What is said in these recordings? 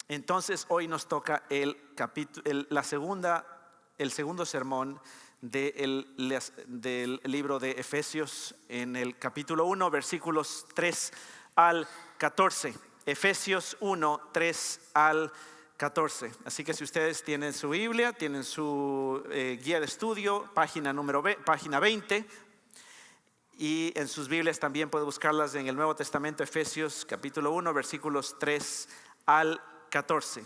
Entonces hoy nos toca el segundo sermón del libro de Efesios, en el capítulo 1, versículos 3 al 14. Efesios 1, 3 al 14. Así que si ustedes tienen su Biblia, tienen su guía de estudio, página 20, y en sus Biblias también pueden buscarlas en el Nuevo Testamento, Efesios capítulo 1, versículos 3 al 14.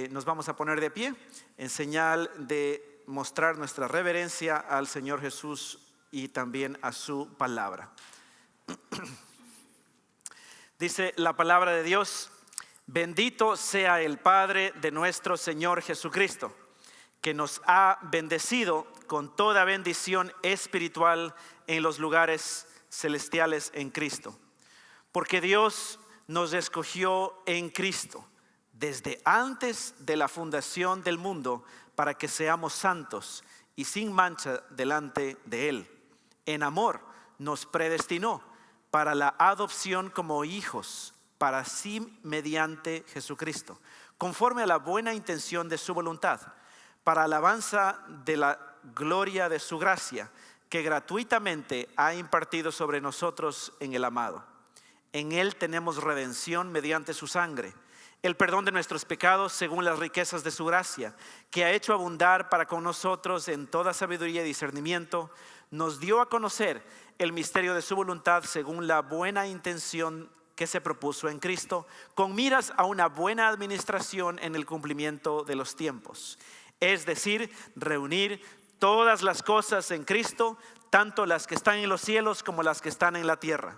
Nos vamos a poner de pie en señal de mostrar nuestra reverencia al Señor Jesús y también a su palabra. Dice la palabra de Dios: bendito sea el Padre de nuestro Señor Jesucristo, que nos ha bendecido con toda bendición espiritual en los lugares celestiales en Cristo. Porque Dios nos escogió en Cristo desde antes de la fundación del mundo para que seamos santos y sin mancha delante de Él. En amor nos predestinó para la adopción como hijos para sí mediante Jesucristo, conforme a la buena intención de su voluntad, para alabanza de la gloria de su gracia, que gratuitamente ha impartido sobre nosotros en el amado. En Él tenemos redención mediante su sangre, el perdón de nuestros pecados según las riquezas de su gracia, que ha hecho abundar para con nosotros en toda sabiduría y discernimiento. Nos dio a conocer el misterio de su voluntad según la buena intención que se propuso en Cristo, con miras a una buena administración en el cumplimiento de los tiempos. Es decir, reunir todas las cosas en Cristo, tanto las que están en los cielos como las que están en la tierra.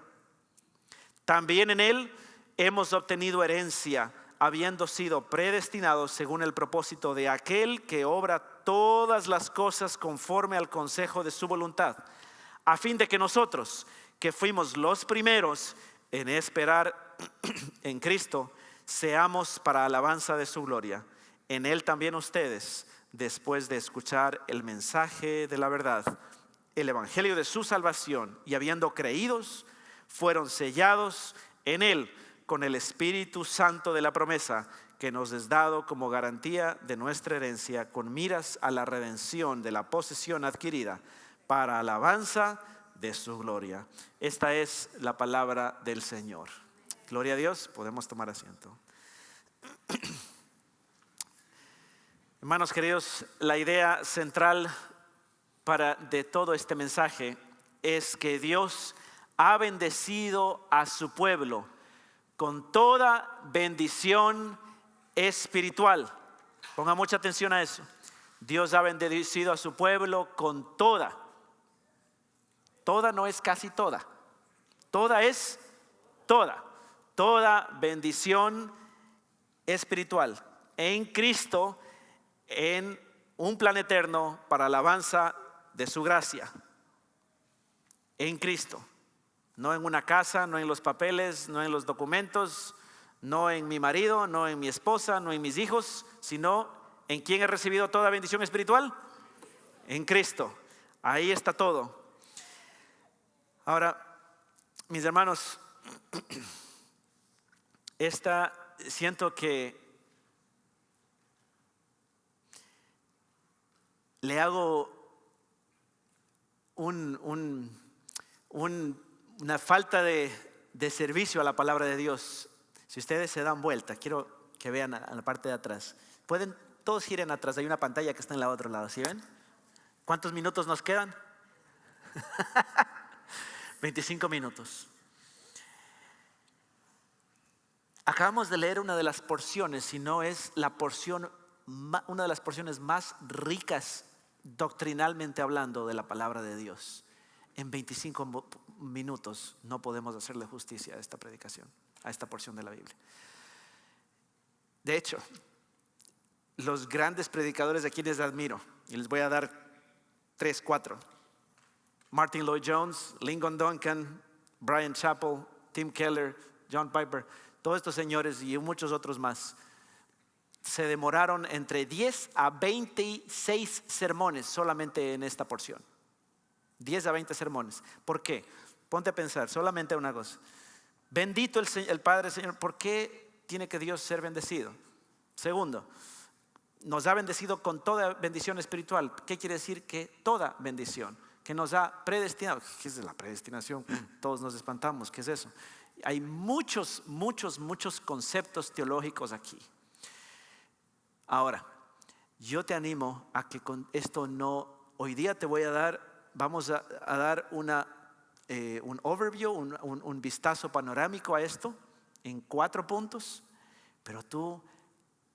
También en Él hemos obtenido herencia, habiendo sido predestinados según el propósito de aquel que obra todas las cosas conforme al consejo de su voluntad, a fin de que nosotros, que fuimos los primeros en esperar en Cristo, seamos para alabanza de su gloria. En Él también ustedes, después de escuchar el mensaje de la verdad, el evangelio de su salvación, y habiendo creídos, fueron sellados en Él con el Espíritu Santo de la promesa, que nos es dado como garantía de nuestra herencia, con miras a la redención de la posesión adquirida para alabanza de su gloria. Esta es la palabra del Señor. Gloria a Dios. Podemos tomar asiento. Hermanos queridos, la idea central de todo este mensaje es que Dios ha bendecido a su pueblo con toda bendición espiritual. Ponga mucha atención a eso. Dios ha bendecido a su pueblo con toda. Toda no es casi toda. Toda es toda. Toda bendición espiritual en Cristo, en un plan eterno para alabanza de su gracia. En Cristo. No en una casa, no en los papeles, no en los documentos, no en mi marido, no en mi esposa, no en mis hijos, sino en quién he recibido toda bendición espiritual. En Cristo. Ahí está todo. Ahora, mis hermanos, siento que le hago una falta de servicio a la palabra de Dios. Si ustedes se dan vuelta, quiero que vean a la parte de atrás. Pueden, todos giren atrás, hay una pantalla que está en el otro lado, ¿sí ven? ¿Cuántos minutos nos quedan? 25 minutos. Acabamos de leer una de las porciones, si no es la porción, una de las porciones más ricas doctrinalmente hablando de la palabra de Dios. En 25 minutos no podemos hacerle justicia a esta predicación, a esta porción de la Biblia. De hecho, los grandes predicadores a quienes admiro, y les voy a dar 3, 4. Martin Lloyd-Jones, Lyndon Duncan, Bryan Chapell, Tim Keller, John Piper, todos estos señores y muchos otros más se demoraron entre 10 a 26 sermones solamente en esta porción. 10 a 20 sermones. ¿Por qué? Ponte a pensar solamente una cosa. Bendito el Padre, Señor. ¿Por qué tiene que Dios ser bendecido. Segundo, nos ha bendecido con toda bendición espiritual. ¿Qué quiere decir? Que toda bendición, que nos ha predestinado. ¿Qué es la predestinación? Todos nos espantamos, ¿qué es eso? Hay muchos conceptos teológicos aquí. Ahora, yo te animo a que con esto hoy día vamos a dar un overview, un vistazo panorámico a esto en 4 puntos, pero tú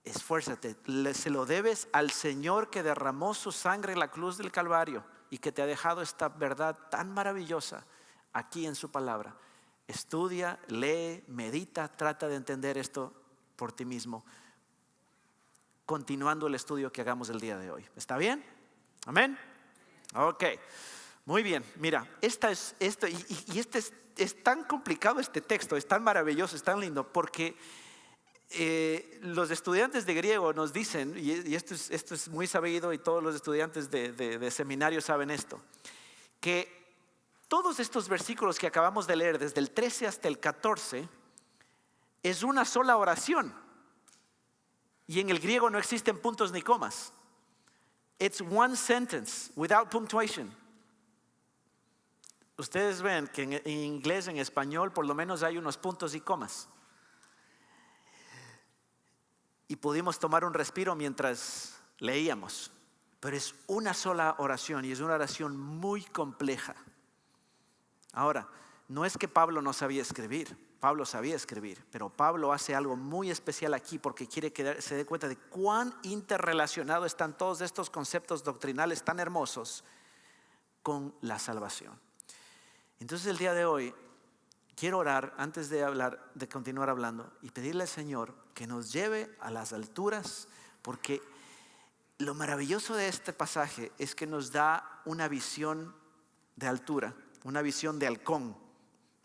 esfuérzate, se lo debes al Señor que derramó su sangre en la cruz del Calvario y que te ha dejado esta verdad tan maravillosa aquí en su palabra. Estudia, lee, medita, trata de entender esto por ti mismo, continuando el estudio que hagamos el día de hoy. ¿Está bien? Amén. Ok, muy bien. Mira, es tan complicado este texto, es tan maravilloso, es tan lindo, porque los estudiantes de griego nos dicen, y esto es muy sabido, y todos los estudiantes de seminario saben esto, que todos estos versículos que acabamos de leer, desde el 13 hasta el 14, es una sola oración. Y en el griego no existen puntos ni comas. It's one sentence without punctuation. Ustedes ven que en inglés, en español, por lo menos hay unos puntos y comas. Y pudimos tomar un respiro mientras leíamos. Pero es una sola oración y es una oración muy compleja. Ahora, no es que Pablo no sabía escribir. Pablo sabía escribir, pero Pablo hace algo muy especial aquí porque quiere que se dé cuenta de cuán interrelacionados están todos estos conceptos doctrinales tan hermosos con la salvación. Entonces el día de hoy quiero orar antes de continuar hablando y pedirle al Señor que nos lleve a las alturas, porque lo maravilloso de este pasaje es que nos da una visión de altura, una visión de halcón,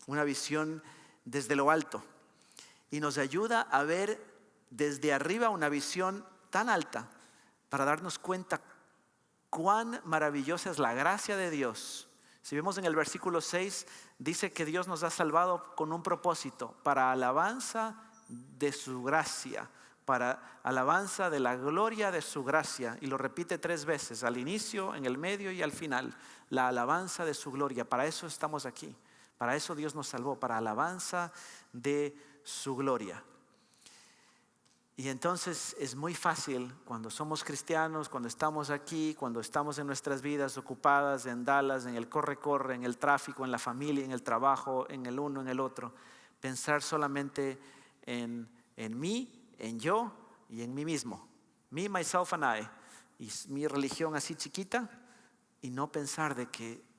una visión desde lo alto, y nos ayuda a ver desde arriba una visión tan alta para darnos cuenta cuán maravillosa es la gracia de Dios. Si vemos en el versículo 6, dice que Dios nos ha salvado con un propósito, para alabanza de su gracia, para alabanza de la gloria de su gracia, y lo repite 3 veces, al inicio, en el medio y al final, la alabanza de su gloria. Para eso estamos aquí. Para eso Dios nos salvó, para alabanza de su gloria. Y entonces es muy fácil cuando somos cristianos, cuando estamos aquí, cuando estamos en nuestras vidas ocupadas en Dallas, en el corre-corre, en el tráfico, en la familia, en el trabajo, en el uno, en el otro, pensar solamente en mí, en yo y en mí mismo. Me, myself and I. Y mi religión así chiquita, y no pensar de que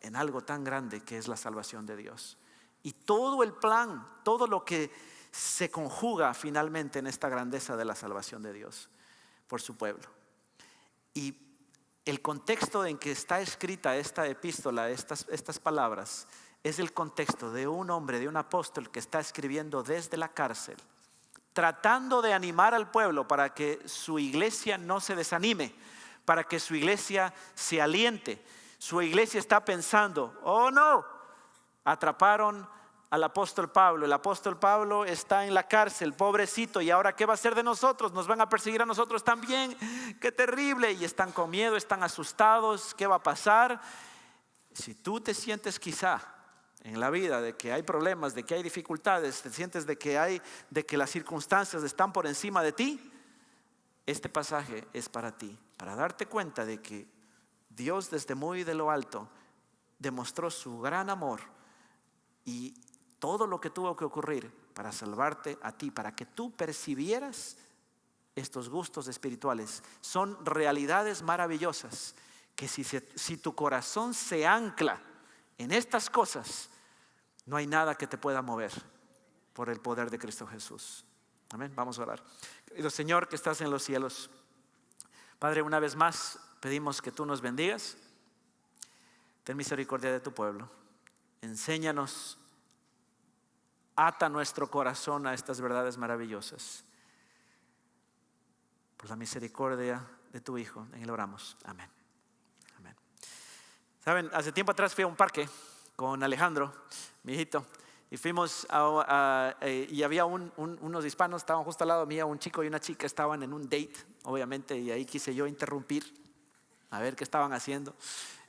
en algo tan grande que es la salvación de Dios. Y todo el plan, todo lo que se conjuga finalmente en esta grandeza de la salvación de Dios por su pueblo. Y el contexto en que está escrita esta epístola, estas palabras, es el contexto de un hombre, de un apóstol que está escribiendo desde la cárcel, tratando de animar al pueblo para que su iglesia no se desanime, para que su iglesia se aliente. Su iglesia está pensando, oh no, atraparon al apóstol Pablo. El apóstol Pablo está en la cárcel, pobrecito, y ahora ¿qué va a hacer de nosotros? Nos van a perseguir a nosotros también, qué terrible. Y están con miedo, están asustados, ¿qué va a pasar? Si tú te sientes quizá en la vida de que hay problemas, de que hay dificultades, te sientes de que las circunstancias están por encima de ti, este pasaje es para ti, para darte cuenta de que Dios desde muy de lo alto demostró su gran amor y todo lo que tuvo que ocurrir para salvarte a ti, para que tú percibieras estos gustos espirituales. Son realidades maravillosas que si tu corazón se ancla en estas cosas, no hay nada que te pueda mover por el poder de Cristo Jesús. Amén. Vamos a orar. Querido Señor que estás en los cielos, Padre, una vez más pedimos que tú nos bendigas. Ten misericordia de tu pueblo. Enséñanos, ata nuestro corazón a estas verdades maravillosas. Por la misericordia de tu Hijo, en él oramos. Amén. Amén. Saben, hace tiempo atrás fui a un parque con Alejandro, mi hijito, y fuimos y había unos hispanos, estaban justo al lado mío, un chico y una chica estaban en un date, obviamente, y ahí quise yo interrumpir a ver qué estaban haciendo.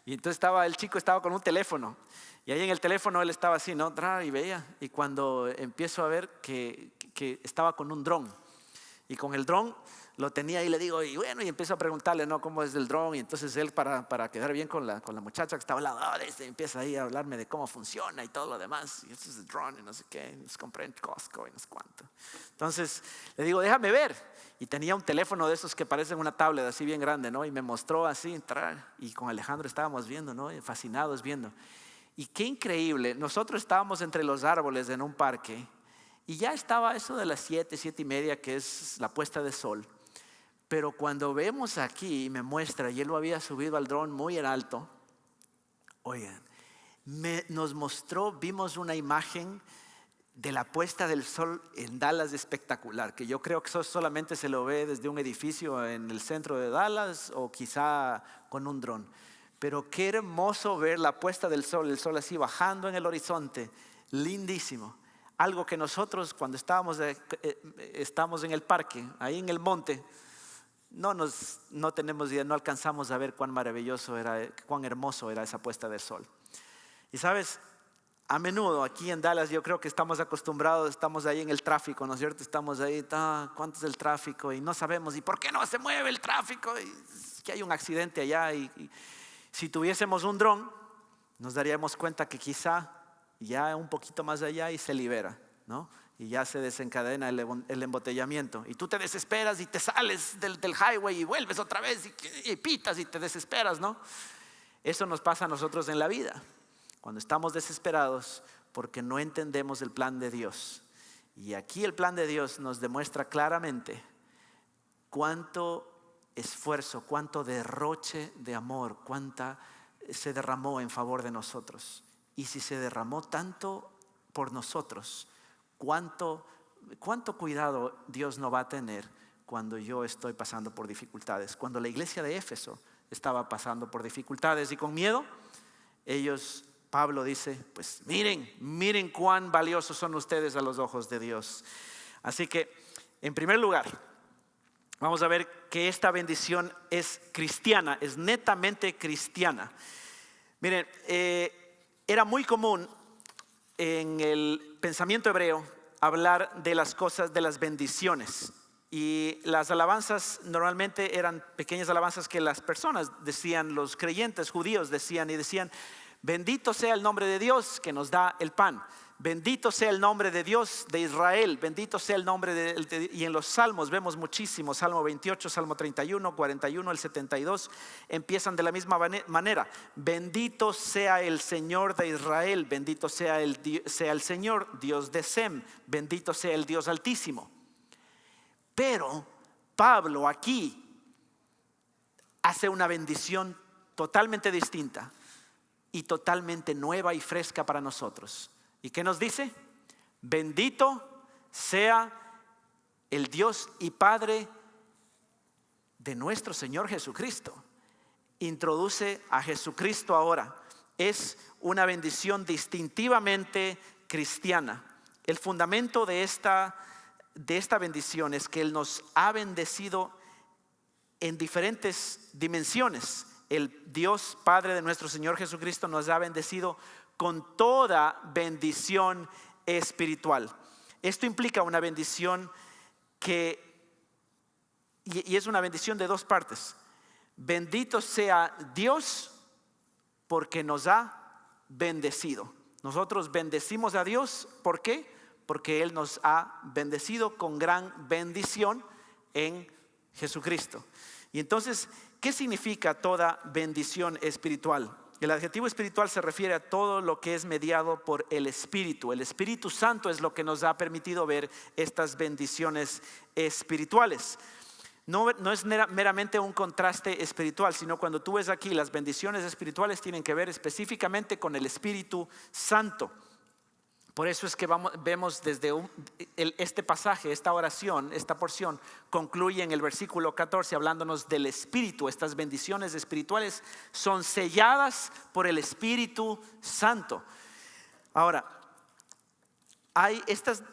Y entonces el chico estaba con un teléfono, y ahí en el teléfono él estaba así, ¿no? Y veía, y cuando empiezo a ver que estaba con un dron, y con el dron lo tenía ahí, le digo, y bueno, y empiezo a preguntarle, ¿no? ¿Cómo es el dron? Y entonces él, para quedar bien con la muchacha que estaba al lado, empieza ahí a hablarme de cómo funciona y todo lo demás. Y este es el dron y no sé qué, nos compré en Costco y no sé cuánto. Entonces le digo, déjame ver. Y tenía un teléfono de esos que parecen una tablet así bien grande, ¿no? Y me mostró así entrar. Y con Alejandro estábamos viendo, ¿no? Fascinados viendo. Y qué increíble, nosotros estábamos entre los árboles en un parque. Y ya estaba eso de las 7:30, que es la puesta de sol. Pero cuando vemos aquí y me muestra, y él lo había subido al dron muy en alto, oigan, nos mostró, vimos una imagen de la puesta del sol en Dallas espectacular, que yo creo que eso solamente se lo ve desde un edificio en el centro de Dallas o quizá con un dron. Pero qué hermoso ver la puesta del sol, el sol así bajando en el horizonte, lindísimo. Algo que nosotros cuando estamos en el parque, ahí en el monte, no tenemos idea, no alcanzamos a ver cuán maravilloso era, cuán hermoso era esa puesta del sol. Y sabes, a menudo aquí en Dallas yo creo que estamos acostumbrados, estamos ahí en el tráfico, ¿no es cierto? Estamos ahí, ¿cuánto es el tráfico? Y no sabemos, ¿y por qué no se mueve el tráfico? Y que hay un accidente allá. Y si tuviésemos un dron, nos daríamos cuenta que quizá ya un poquito más allá y se libera, ¿no? Y ya se desencadena el embotellamiento. Y tú te desesperas y te sales del highway y vuelves otra vez y pitas y te desesperas, ¿no? Eso nos pasa a nosotros en la vida. Cuando estamos desesperados porque no entendemos el plan de Dios. Y aquí el plan de Dios nos demuestra claramente cuánto esfuerzo, cuánto derroche de amor, cuánta se derramó en favor de nosotros. Y si se derramó tanto por nosotros, ¿cuánto cuidado Dios no va a tener cuando yo estoy pasando por dificultades? Cuando la iglesia de Éfeso estaba pasando por dificultades y con miedo, Pablo dice, pues miren cuán valiosos son ustedes a los ojos de Dios. Así que, en primer lugar, vamos a ver que esta bendición es cristiana, es netamente cristiana. Miren, era muy común en el pensamiento hebreo hablar de las cosas, de las bendiciones. Y las alabanzas normalmente eran pequeñas alabanzas que las personas decían, los creyentes judíos decían, bendito sea el nombre de Dios que nos da el pan. Bendito sea el nombre de Dios de Israel. Bendito sea el nombre y en los salmos vemos muchísimo. Salmo 28, Salmo 31, 41, el 72 empiezan de la misma manera. Bendito sea el Señor de Israel. Bendito sea el Señor, Dios de Sem. Bendito sea el Dios Altísimo. Pero Pablo aquí hace una bendición totalmente distinta y totalmente nueva y fresca para nosotros. ¿Y qué nos dice? Bendito sea el Dios y Padre de nuestro Señor Jesucristo. Introduce a Jesucristo ahora. Es una bendición distintivamente cristiana. El fundamento de esta bendición es que Él nos ha bendecido en diferentes dimensiones. El Dios Padre de nuestro Señor Jesucristo nos ha bendecido con toda bendición espiritual. Esto implica una bendición y es una bendición de dos partes. Bendito sea Dios porque nos ha bendecido. Nosotros bendecimos a Dios, ¿por qué? Porque Él nos ha bendecido con gran bendición en Jesucristo. Y entonces, ¿qué significa toda bendición espiritual? El adjetivo espiritual se refiere a todo lo que es mediado por el Espíritu. El Espíritu Santo es lo que nos ha permitido ver estas bendiciones espirituales. No es meramente un contraste espiritual, sino cuando tú ves aquí las bendiciones espirituales tienen que ver específicamente con el Espíritu Santo. Por eso es que vemos desde este pasaje, esta oración, esta porción concluye en el versículo 14 hablándonos del Espíritu. Estas bendiciones espirituales son selladas por el Espíritu Santo. Ahora, estas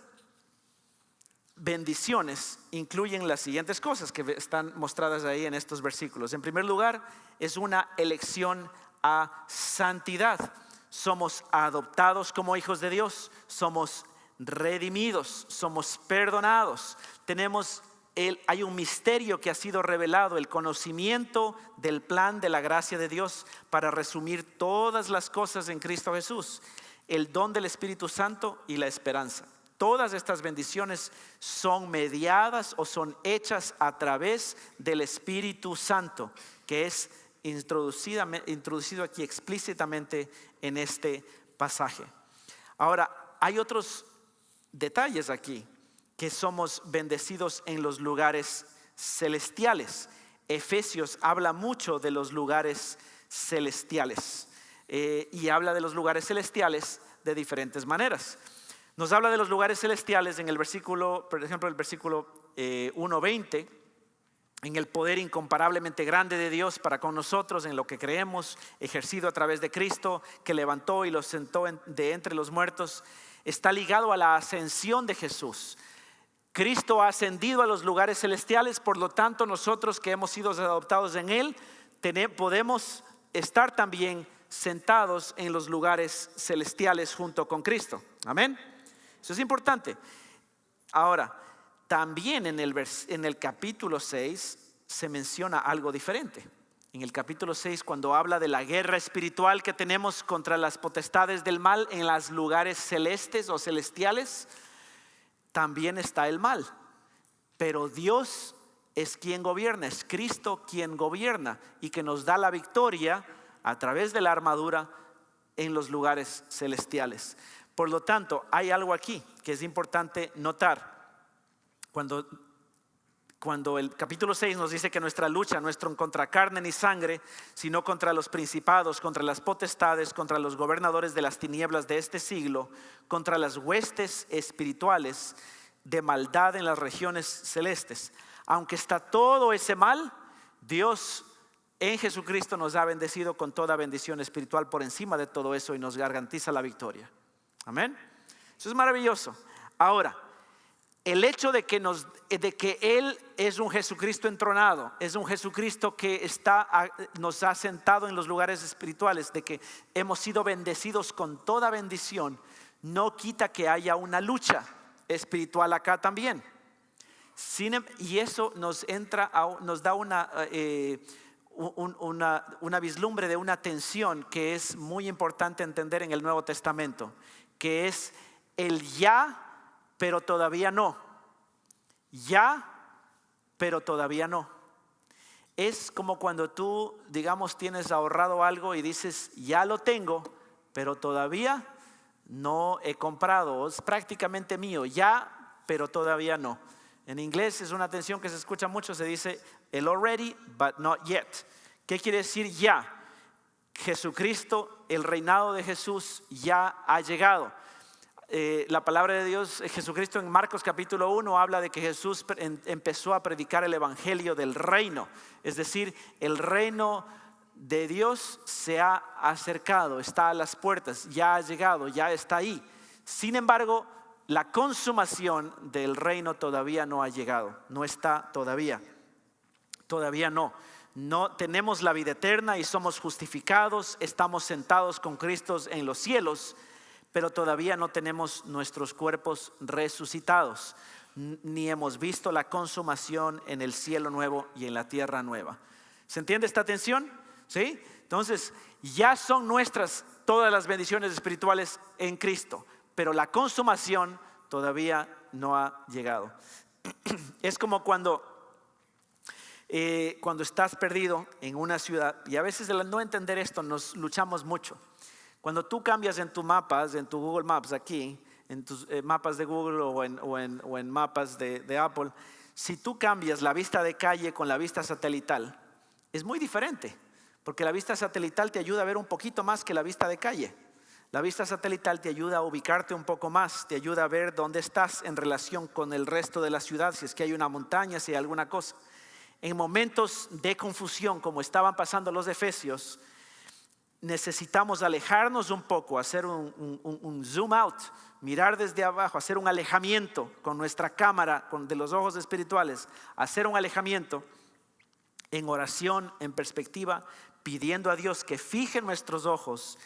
bendiciones incluyen las siguientes cosas que están mostradas ahí en estos versículos. En primer lugar, es una elección a santidad. Somos adoptados como hijos de Dios, somos redimidos, somos perdonados. Hay un misterio que ha sido revelado, el conocimiento del plan de la gracia de Dios para resumir todas las cosas en Cristo Jesús, el don del Espíritu Santo y la esperanza. Todas estas bendiciones son mediadas o son hechas a través del Espíritu Santo, que es introducido aquí explícitamente en este pasaje. Ahora, hay otros detalles aquí, que somos bendecidos en los lugares celestiales. Efesios habla mucho de los lugares celestiales y habla de los lugares celestiales de diferentes maneras. Nos habla de los lugares celestiales en el versículo, por ejemplo, el versículo 1:20, en el poder incomparablemente grande de Dios para con nosotros, en lo que creemos, ejercido a través de Cristo, que levantó y los sentó de entre los muertos. Está ligado a la ascensión de Jesús. Cristo ha ascendido a los lugares celestiales, por lo tanto nosotros que hemos sido adoptados en Él, podemos estar también sentados en los lugares celestiales junto con Cristo. Amén. Eso es importante. Ahora, también en el capítulo 6 se menciona algo diferente. En el capítulo 6, cuando habla de la guerra espiritual que tenemos contra las potestades del mal en los lugares celestes o celestiales, también está el mal. Pero Dios es quien gobierna, es Cristo quien gobierna y que nos da la victoria a través de la armadura en los lugares celestiales. Por lo tanto, hay algo aquí que es importante notar. Cuando el capítulo 6 nos dice que nuestra lucha no es contra carne ni sangre, sino contra los principados, contra las potestades, contra los gobernadores de las tinieblas de este siglo, contra las huestes espirituales de maldad en las regiones celestes. Aunque está todo ese mal, Dios en Jesucristo nos ha bendecido con toda bendición espiritual por encima de todo eso y nos garantiza la victoria. Amén. Eso es maravilloso. Ahora, el hecho de que Él es un Jesucristo entronado, es un Jesucristo que nos ha sentado en los lugares espirituales, de que hemos sido bendecidos con toda bendición, no quita que haya una lucha espiritual acá también. Y eso nos da una vislumbre de una tensión que es muy importante entender en el Nuevo Testamento, que es el ya, pero todavía no. Ya, pero todavía no. Es como cuando tú, digamos, tienes ahorrado algo y dices, ya lo tengo, pero todavía no he comprado. Es prácticamente mío, ya, pero todavía no. En inglés es una tensión que se escucha mucho, se dice el already, but not yet. ¿Qué quiere decir ya? Jesucristo, el reinado de Jesús ya ha llegado. La palabra de Dios, Jesucristo en Marcos capítulo 1 habla de que Jesús empezó a predicar el evangelio del reino. Es decir, el reino de Dios se ha acercado, está a las puertas, ya ha llegado, ya está ahí. Sin embargo, la consumación del reino todavía no ha llegado, no está todavía no. No tenemos la vida eterna y somos justificados, estamos sentados con Cristo en los cielos, pero todavía no tenemos nuestros cuerpos resucitados, ni hemos visto la consumación en el cielo nuevo y en la tierra nueva. ¿Se entiende esta tensión? ¿Sí? Entonces, ya son nuestras todas las bendiciones espirituales en Cristo, pero la consumación todavía no ha llegado. Es como cuando estás perdido en una ciudad, y a veces de no entender esto nos luchamos mucho. Cuando tú cambias en tus mapas, en tu Google Maps aquí, en tus mapas de Google o en mapas de Apple, si tú cambias la vista de calle con la vista satelital, es muy diferente, porque la vista satelital te ayuda a ver un poquito más que la vista de calle. La vista satelital te ayuda a ubicarte un poco más, te ayuda a ver dónde estás en relación con el resto de la ciudad, si es que hay una montaña, si hay alguna cosa. En momentos de confusión, como estaban pasando los efesios, necesitamos alejarnos un poco, hacer un zoom out, mirar desde abajo, hacer un alejamiento con nuestra cámara, de los ojos espirituales, hacer un alejamiento en oración, en perspectiva, pidiendo a Dios que fije nuestros ojos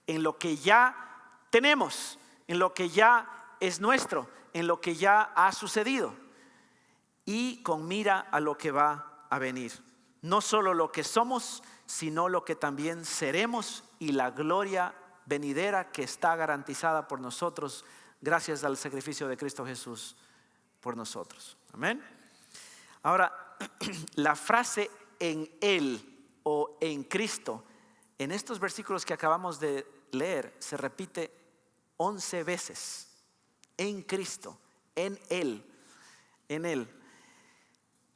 en lo que ya tenemos, en lo que ya es nuestro, en lo que ya ha sucedido y con mira a lo que va a venir. No solo lo que somos, sino lo que también seremos y la gloria venidera que está garantizada por nosotros gracias al sacrificio de Cristo Jesús por nosotros. Amén. Ahora, la frase en Él o en Cristo, en estos versículos que acabamos de leer, se repite 11 veces. En Cristo, en Él, en Él.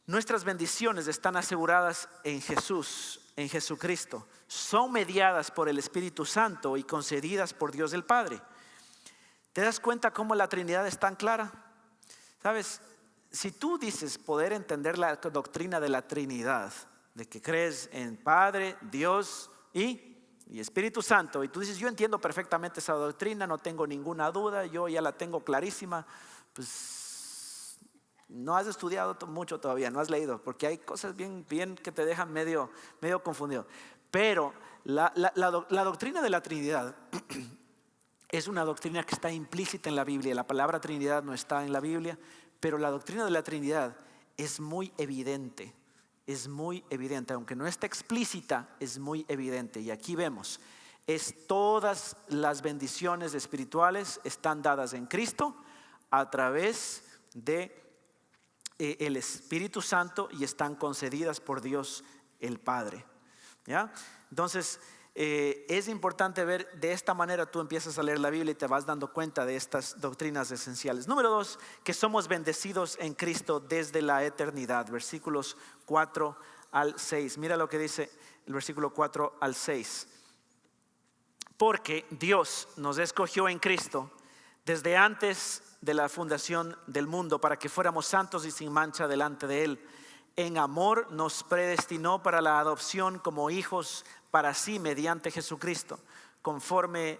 Nuestras bendiciones están aseguradas en Jesús, en Jesucristo. Son mediadas por el Espíritu Santo y concedidas por Dios el Padre. ¿Te das cuenta cómo la Trinidad es tan clara? ¿Sabes? Si tú dices poder entender la doctrina de la Trinidad, de que crees en Padre, Dios y Espíritu Santo, y tú dices, yo entiendo perfectamente esa doctrina, no tengo ninguna duda, yo ya la tengo clarísima, pues no has estudiado mucho todavía, no has leído, porque hay cosas bien que te dejan medio confundido. Pero la doctrina de la Trinidad es una doctrina que está implícita en la Biblia. La palabra Trinidad no está en la Biblia, pero la doctrina de la Trinidad es muy evidente. Es muy evidente, aunque no está explícita, es muy evidente. Y aquí vemos, todas las bendiciones espirituales están dadas en Cristo a través de el Espíritu Santo y están concedidas por Dios el Padre. ¿Ya? Entonces, es importante ver, de esta manera tú empiezas a leer la Biblia y te vas dando cuenta de estas doctrinas esenciales. Número 2, que somos bendecidos en Cristo desde la eternidad. Versículos 4 al 6. Mira lo que dice el versículo 4 al 6. Porque Dios nos escogió en Cristo desde antes de la fundación del mundo para que fuéramos santos y sin mancha delante de Él. En amor nos predestinó para la adopción como hijos para sí mediante Jesucristo, conforme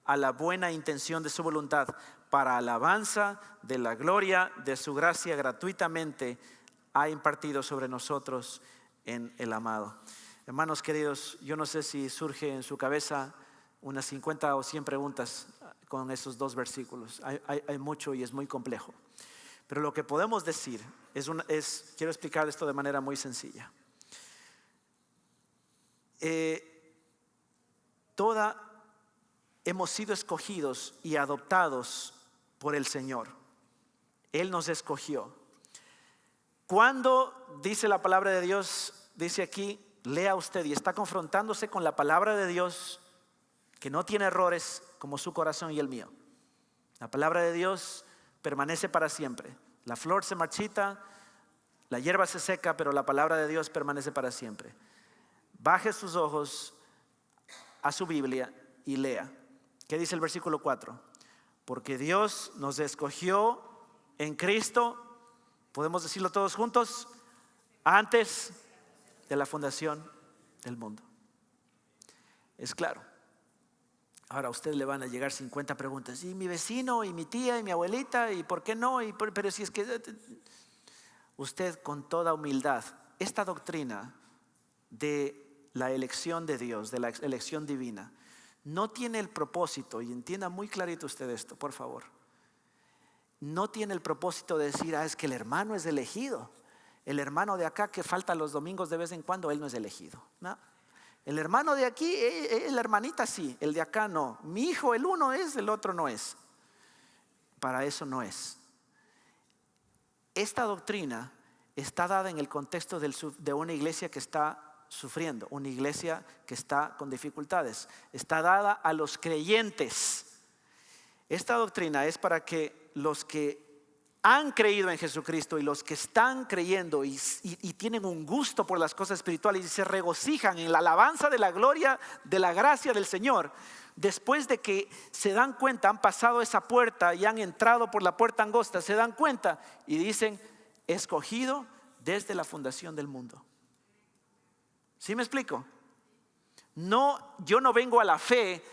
a la buena intención de su voluntad, para alabanza de la gloria de su gracia gratuitamente ha impartido sobre nosotros en el amado. Hermanos queridos, yo no sé si surge en su cabeza unas 50 o 100 preguntas con esos dos versículos. Hay mucho y es muy complejo. Pero lo que podemos decir quiero explicar esto de manera muy sencilla. Hemos sido escogidos y adoptados por el Señor. Él nos escogió. Cuando dice la palabra de Dios, dice aquí, lea usted y está confrontándose con la palabra de Dios que no tiene errores como su corazón y el mío. La palabra de Dios permanece para siempre. La flor se marchita, la hierba se seca, pero la palabra de Dios permanece para siempre. Baje sus ojos a su Biblia y lea. ¿Qué dice el versículo 4? Porque Dios nos escogió en Cristo, podemos decirlo todos juntos, antes de la fundación del mundo. Es claro. Ahora a usted le van a llegar 50 preguntas. Y mi vecino, y mi tía, y mi abuelita, y por qué no, pero si es que usted con toda humildad, esta doctrina de la elección de Dios, de la elección divina, no tiene el propósito, y entienda muy clarito usted esto, por favor. No tiene el propósito de decir, es que el hermano es elegido. El hermano de acá que falta los domingos de vez en cuando, él no es elegido. No. El hermano de aquí, la hermanita sí, el de acá no. Mi hijo, el uno es, el otro no es. Para eso no es. Esta doctrina está dada en el contexto de una iglesia que está sufriendo, una iglesia que está con dificultades. Está dada a los creyentes. Esta doctrina es para que los que han creído en Jesucristo y los que están creyendo y tienen un gusto por las cosas espirituales y se regocijan en la alabanza de la gloria, de la gracia del Señor, después de que se dan cuenta, han pasado esa puerta y han entrado por la puerta angosta, se dan cuenta y dicen, escogido desde la fundación del mundo. ¿Sí me explico? No, yo no vengo a la fe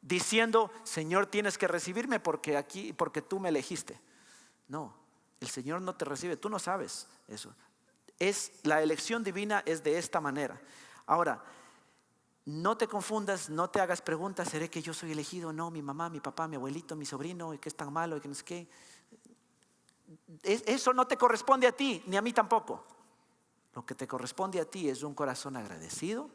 diciendo, Señor, tienes que recibirme porque tú me elegiste. No, el Señor no te recibe, tú no sabes eso. La elección divina es de esta manera. Ahora, no te confundas, no te hagas preguntas, ¿seré que yo soy elegido? No, mi mamá, mi papá, mi abuelito, mi sobrino, y que es tan malo, y que no sé qué. Eso no te corresponde a ti, ni a mí tampoco. Lo que te corresponde a ti es un corazón agradecido,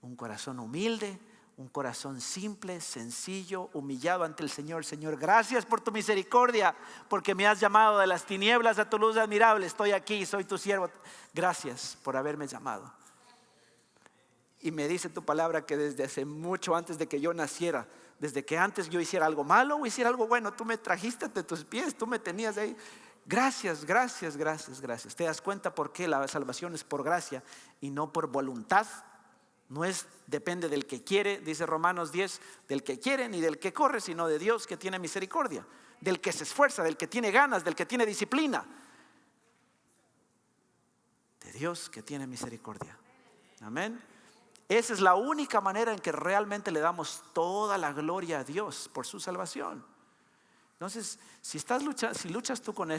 un corazón humilde, un corazón simple, sencillo, humillado ante el Señor. Señor, gracias por tu misericordia, porque me has llamado de las tinieblas a tu luz admirable. Estoy aquí, soy tu siervo. Gracias por haberme llamado. Y me dice tu palabra que desde hace mucho antes de que yo naciera, desde que antes yo hiciera algo malo o hiciera algo bueno, tú me trajiste ante tus pies, tú me tenías ahí. Gracias, gracias, gracias, gracias. ¿Te das cuenta por qué la salvación es por gracia y no por voluntad? No depende del que quiere, dice Romanos 10, del que quiere ni del que corre, sino de Dios que tiene misericordia, del que se esfuerza, del que tiene ganas, del que tiene disciplina. De Dios que tiene misericordia. Amén. Esa es la única manera en que realmente le damos toda la gloria a Dios por su salvación. Entonces, si luchas tú con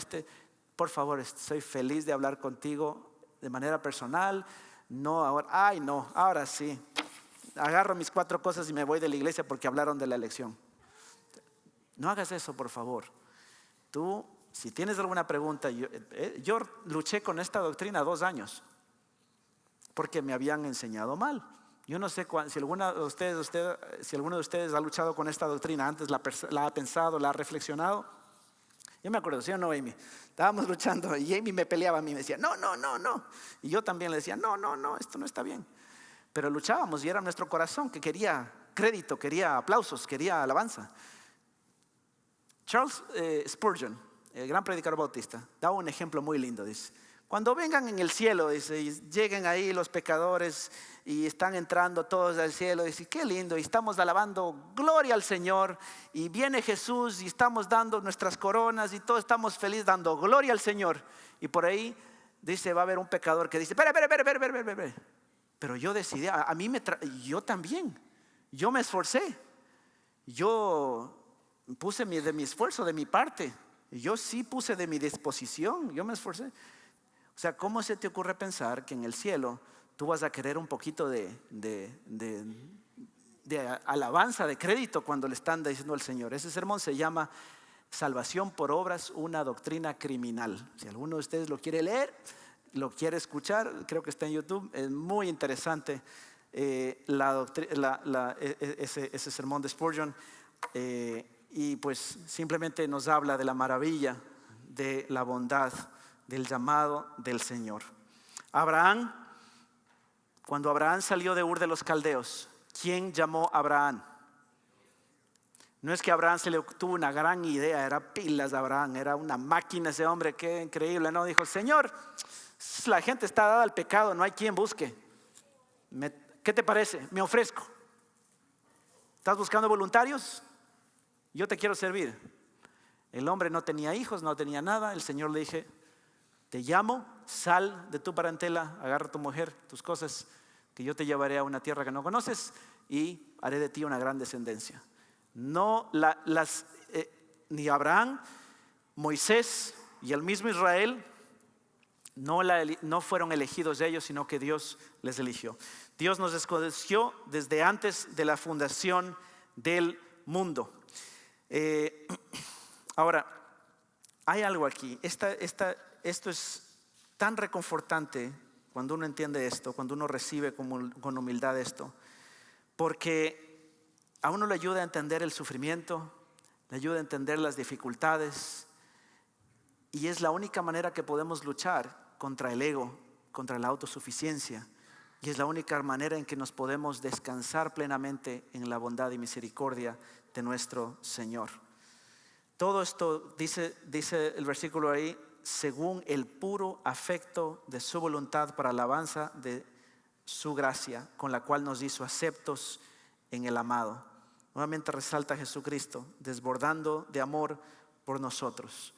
por favor, estoy feliz de hablar contigo de manera personal. No ahora, ahora sí. Agarro mis 4 cosas y me voy de la iglesia porque hablaron de la elección. No hagas eso, por favor. Tú, si tienes alguna pregunta, yo luché con esta doctrina 2 años porque me habían enseñado mal. Yo no sé si alguno de ustedes ha luchado con esta doctrina antes, la ha pensado, la ha reflexionado. Yo me acuerdo, ¿sí o no, Amy? Estábamos luchando y Amy me peleaba a mí, me decía, no. Y yo también le decía, no, esto no está bien. Pero luchábamos y era nuestro corazón que quería crédito, quería aplausos, quería alabanza. Charles Spurgeon, el gran predicador bautista, da un ejemplo muy lindo, dice. Cuando vengan en el cielo, dice, y lleguen ahí los pecadores y están entrando todos al cielo, dice, qué lindo, y estamos alabando gloria al Señor, y viene Jesús y estamos dando nuestras coronas y todos estamos felices dando gloria al Señor. Y por ahí, dice, va a haber un pecador que dice, espera. Pero yo decidí, yo también, yo me esforcé, yo puse de mi esfuerzo, de mi parte, yo sí puse de mi disposición, yo me esforcé. O sea, ¿cómo se te ocurre pensar que en el cielo tú vas a querer un poquito de alabanza, de crédito cuando le están diciendo al Señor? Ese sermón se llama Salvación por obras, una doctrina criminal. Si alguno de ustedes lo quiere leer, lo quiere escuchar, creo que está en YouTube, es muy interesante ese sermón de Spurgeon. Y pues simplemente nos habla de la maravilla, de la bondad, del llamado del Señor. Abraham, cuando Abraham salió de Ur de los Caldeos, ¿quién llamó a Abraham? No es que a Abraham se le tuvo una gran idea, era pilas de Abraham, era una máquina ese hombre, qué increíble, ¿no? Dijo, Señor, la gente está dada al pecado, no hay quien busque. ¿Qué te parece? Me ofrezco. ¿Estás buscando voluntarios? Yo te quiero servir. El hombre no tenía hijos, no tenía nada. El Señor le dije, te llamo, sal de tu parentela, agarra a tu mujer, tus cosas, que yo te llevaré a una tierra que no conoces y haré de ti una gran descendencia. Ni Abraham, Moisés y el mismo Israel no fueron elegidos ellos, sino que Dios les eligió. Dios nos escogió desde antes de la fundación del mundo. Ahora, hay algo aquí. Esto es tan reconfortante cuando uno entiende esto, cuando uno recibe con humildad esto, porque a uno le ayuda a entender el sufrimiento, le ayuda a entender las dificultades, y es la única manera que podemos luchar contra el ego, contra la autosuficiencia, y es la única manera en que nos podemos descansar plenamente en la bondad y misericordia de nuestro Señor. Todo esto dice el versículo ahí, según el puro afecto de su voluntad para alabanza de su gracia, con la cual nos hizo aceptos en el amado. Nuevamente resalta Jesucristo, desbordando de amor por nosotros.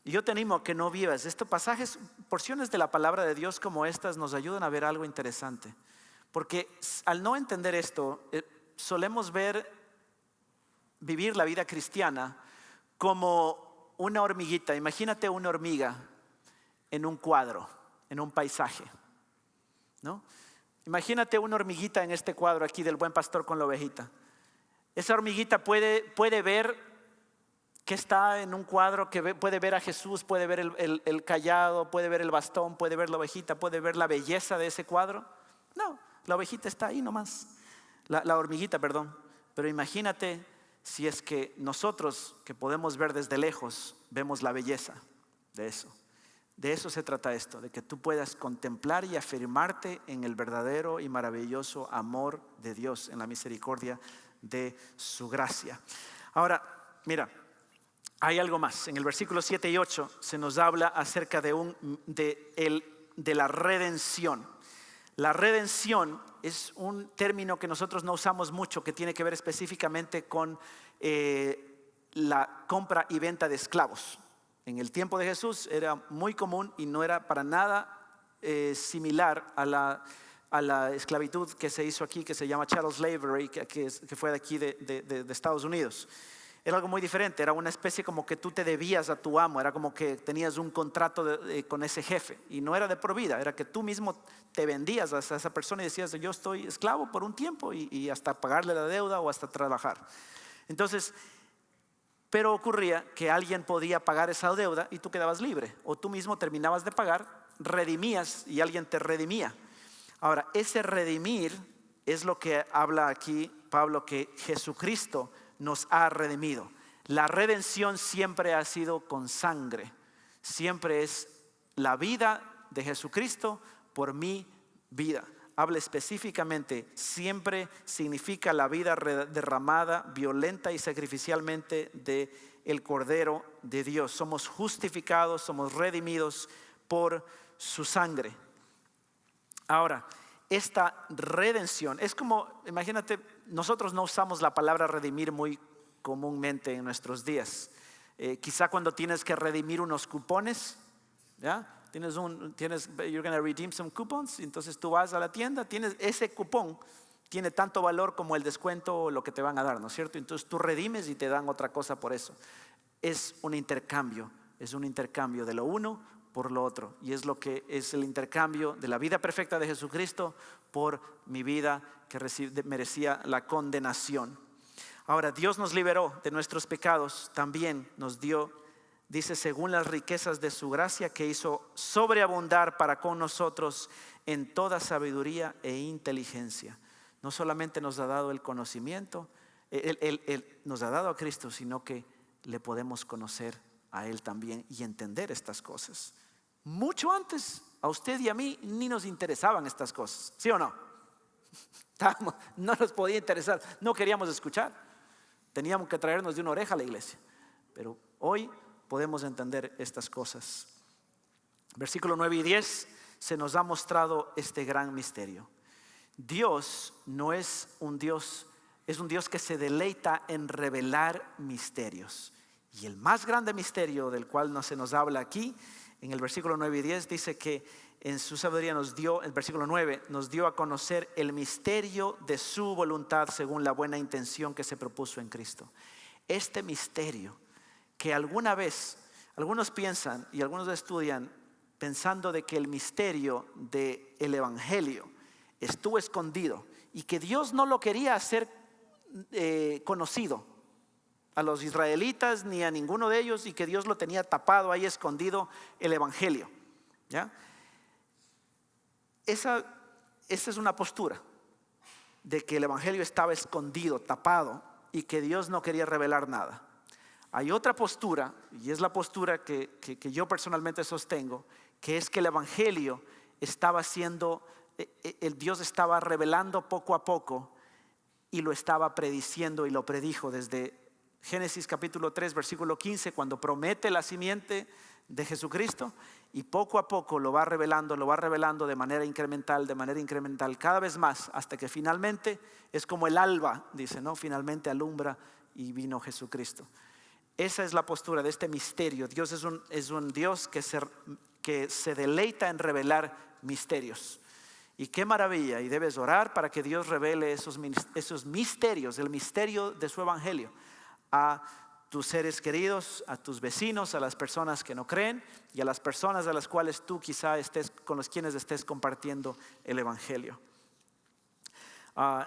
Y yo te animo a que no vivas. Estos pasajes, porciones de la palabra de Dios como estas nos ayudan a ver algo interesante. Porque al no entender esto, solemos vivir la vida cristiana como una hormiguita. Imagínate una hormiga en un cuadro, en un paisaje, ¿no? Imagínate una hormiguita en este cuadro aquí del buen pastor con la ovejita. Esa hormiguita puede ver que está en un cuadro, puede ver a Jesús, puede ver el cayado, puede ver el bastón, puede ver la ovejita, puede ver la belleza de ese cuadro. No, la ovejita está ahí nomás, la hormiguita, perdón. Pero imagínate si es que nosotros, que podemos ver desde lejos, vemos la belleza de eso. De eso se trata esto, de que tú puedas contemplar y afirmarte en el verdadero y maravilloso amor de Dios, en la misericordia de su gracia. Ahora, mira, hay algo más. En el versículo 7 y 8 se nos habla acerca de la redención. La redención es un término que nosotros no usamos mucho, que tiene que ver específicamente con la compra y venta de esclavos. En el tiempo de Jesús era muy común y no era para nada similar a la esclavitud que se hizo aquí, que se llama chattel slavery, que fue de aquí de Estados Unidos. Era algo muy diferente, era una especie como que tú te debías a tu amo, era como que tenías un contrato con ese jefe y no era de por vida, era que tú mismo te vendías a esa persona y decías, yo estoy esclavo por un tiempo y hasta pagarle la deuda o hasta trabajar. Entonces, pero ocurría que alguien podía pagar esa deuda y tú quedabas libre, o tú mismo terminabas de pagar, redimías y alguien te redimía. Ahora, ese redimir es lo que habla aquí Pablo, que Jesucristo nos ha redimido. La redención siempre ha sido con sangre, siempre es la vida de Jesucristo por mi vida. Habla específicamente, siempre significa la vida derramada violenta y sacrificialmente de el Cordero de Dios. Somos justificados, somos redimidos por su sangre. Ahora, esta redención es como, imagínate, nosotros no usamos la palabra redimir muy comúnmente en nuestros días. Quizá cuando tienes que redimir unos cupones, ¿ya? You're going to redeem some coupons, entonces tú vas a la tienda, tienes ese cupón, tiene tanto valor como el descuento o lo que te van a dar, ¿no es cierto? Entonces tú redimes y te dan otra cosa por eso. Es un intercambio de lo uno por lo otro, y es lo que es el intercambio de la vida perfecta de Jesucristo por mi vida que merecía la condenación. Ahora, Dios nos liberó de nuestros pecados, también nos dio, dice, según las riquezas de su gracia que hizo sobreabundar para con nosotros en toda sabiduría e inteligencia. No solamente nos ha dado el conocimiento, Él nos ha dado a Cristo, sino que le podemos conocer a Él también y entender estas cosas. Mucho antes a usted y a mí ni nos interesaban estas cosas, ¿sí o no? No nos podía interesar, no queríamos escuchar, teníamos que traernos de una oreja a la iglesia, pero hoy podemos entender estas cosas. Versículo 9 y 10 se nos ha mostrado este gran misterio. Dios no es un Dios, es un Dios que se deleita en revelar misterios. Y el más grande misterio del cual se nos habla aquí, en el versículo 9 y 10, dice que en su sabiduría el versículo 9 nos dio a conocer el misterio de su voluntad según la buena intención que se propuso en Cristo. Este misterio que alguna vez, algunos piensan y algunos estudian pensando de que el misterio del evangelio estuvo escondido y que Dios no lo quería hacer conocido a los israelitas ni a ninguno de ellos, y que Dios lo tenía tapado ahí, escondido, el evangelio, ¿ya? Esa es una postura de que el evangelio estaba escondido, tapado, y que Dios no quería revelar nada. Hay otra postura, y es la postura que yo personalmente sostengo, que es que el evangelio estaba siendo, el Dios estaba revelando poco a poco y lo estaba prediciendo y lo predijo desde Génesis capítulo 3 versículo 15, cuando promete la simiente de Jesucristo, y poco a poco lo va revelando de manera incremental, cada vez más, hasta que finalmente es como el alba, dice, ¿no? Finalmente alumbra y vino Jesucristo. Esa es la postura de este misterio. Dios es un Dios que se deleita en revelar misterios. Y qué maravilla, y debes orar para que Dios revele esos misterios, el misterio de su evangelio a tus seres queridos, a tus vecinos, a las personas que no creen y a las personas a las cuales tú quizá con los quienes estés compartiendo el evangelio.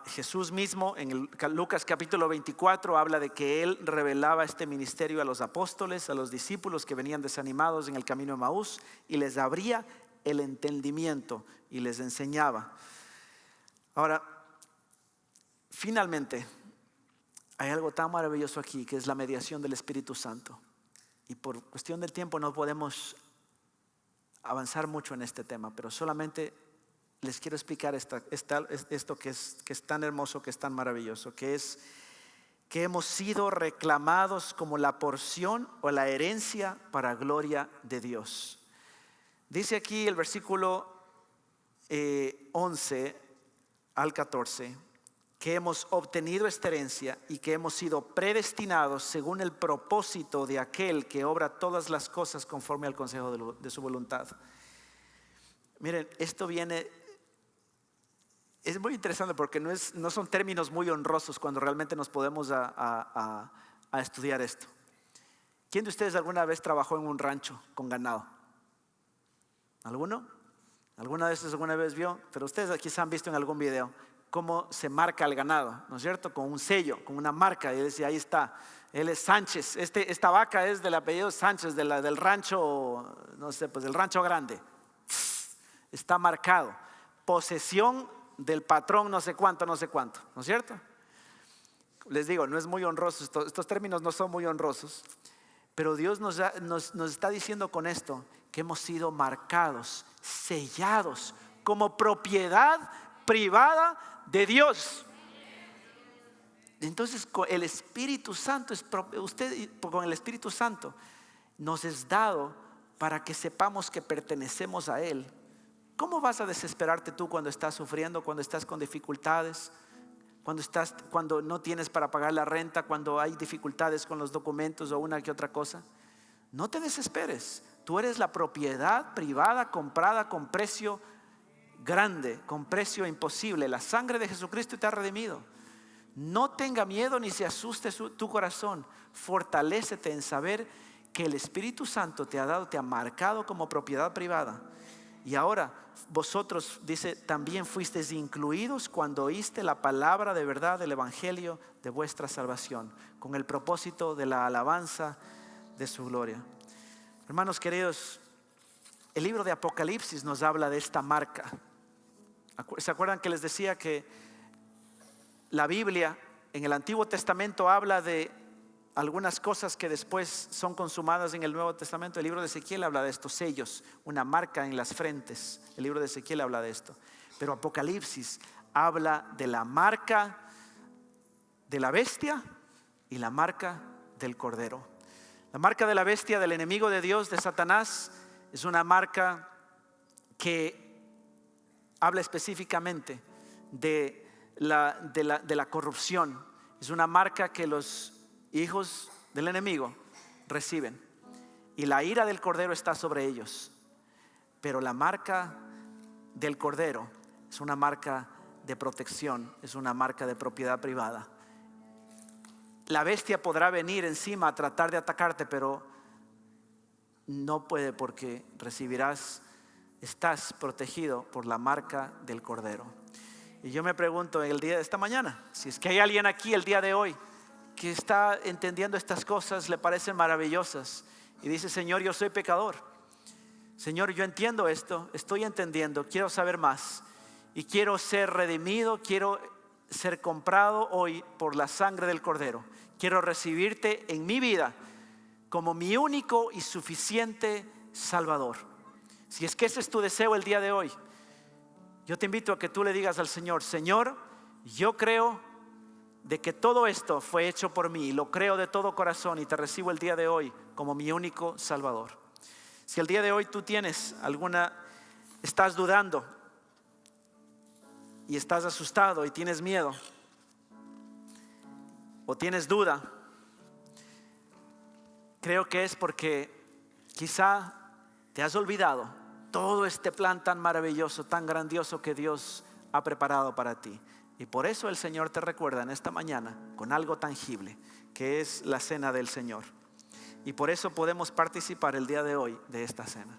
Jesús mismo en Lucas capítulo 24 habla de que Él revelaba este ministerio a los apóstoles, a los discípulos que venían desanimados en el camino de Maús, y les abría el entendimiento y les enseñaba. Ahora, finalmente, hay algo tan maravilloso aquí, que es la mediación del Espíritu Santo. Y por cuestión del tiempo no podemos avanzar mucho en este tema, pero solamente les quiero explicar esto que es tan hermoso, que es tan maravilloso, que es que hemos sido reclamados como la porción o la herencia para gloria de Dios. Dice aquí el versículo 11 al 14, que hemos obtenido esta herencia y que hemos sido predestinados según el propósito de aquel que obra todas las cosas conforme al consejo de su voluntad. Miren, esto es muy interesante porque no son términos muy honrosos cuando realmente nos podemos a estudiar esto. ¿Quién de ustedes alguna vez trabajó en un rancho con ganado? ¿Alguno? ¿Alguna de ustedes alguna vez vio? Pero ustedes quizá han visto en algún video cómo se marca el ganado, ¿no es cierto? Con un sello, con una marca, y decía, ahí está, él es Sánchez, esta vaca es del apellido Sánchez, del rancho, no sé, pues del rancho grande. Está marcado, posesión del patrón no sé cuánto, ¿no es cierto? Les digo, no es muy honroso, estos términos no son muy honrosos, pero Dios nos está diciendo con esto que hemos sido marcados, sellados como propiedad privada de Dios. Entonces con el Espíritu Santo con el Espíritu Santo nos es dado para que sepamos que pertenecemos a Él. ¿Cómo vas a desesperarte tú cuando estás sufriendo, cuando estás con dificultades, cuando no tienes para pagar la renta, cuando hay dificultades con los documentos o una que otra cosa? No te desesperes. Tú eres la propiedad privada comprada con precio grande, con precio imposible. La sangre de Jesucristo te ha redimido. No tenga miedo ni se asuste tu corazón. Fortalécete en saber que el Espíritu Santo te ha marcado como propiedad privada. Y ahora vosotros, dice, también fuisteis incluidos cuando oíste la palabra de verdad del evangelio de vuestra salvación, con el propósito de la alabanza de su gloria. Hermanos queridos, el libro de Apocalipsis nos habla de esta marca. ¿Se acuerdan que les decía que la Biblia en el Antiguo Testamento habla de algunas cosas que después son consumadas en el Nuevo Testamento? El libro de Ezequiel habla de estos sellos, una marca en las frentes. El libro de Ezequiel habla de esto. Pero Apocalipsis habla de la marca de la bestia y la marca del cordero. La marca de la bestia, del enemigo de Dios, de Satanás, es una marca que habla específicamente de la corrupción. Es una marca que los hijos del enemigo reciben, y la ira del cordero está sobre ellos. Pero la marca del cordero es una marca de protección, es una marca de propiedad privada. La bestia podrá venir encima a tratar de atacarte, pero no puede, porque estás protegido por la marca del cordero. Y yo me pregunto el día de esta mañana, si es que hay alguien aquí el día de hoy que está entendiendo estas cosas, le parecen maravillosas, y dice: Señor, yo soy pecador. Señor, yo entiendo esto, estoy entendiendo, quiero saber más, y quiero ser redimido, quiero ser comprado hoy por la sangre del cordero. Quiero recibirte en mi vida como mi único y suficiente Salvador. Si es que ese es tu deseo el día de hoy, yo te invito a que tú le digas al Señor: Señor, yo creo de que todo esto fue hecho por mí, lo creo de todo corazón, y te recibo el día de hoy como mi único Salvador. Si el día de hoy tú estás dudando y estás asustado y tienes miedo, o tienes duda, creo que es porque quizá te has olvidado todo este plan tan maravilloso, tan grandioso que Dios ha preparado para ti. Y por eso el Señor te recuerda en esta mañana con algo tangible, que es la cena del Señor. Y por eso podemos participar el día de hoy de esta cena.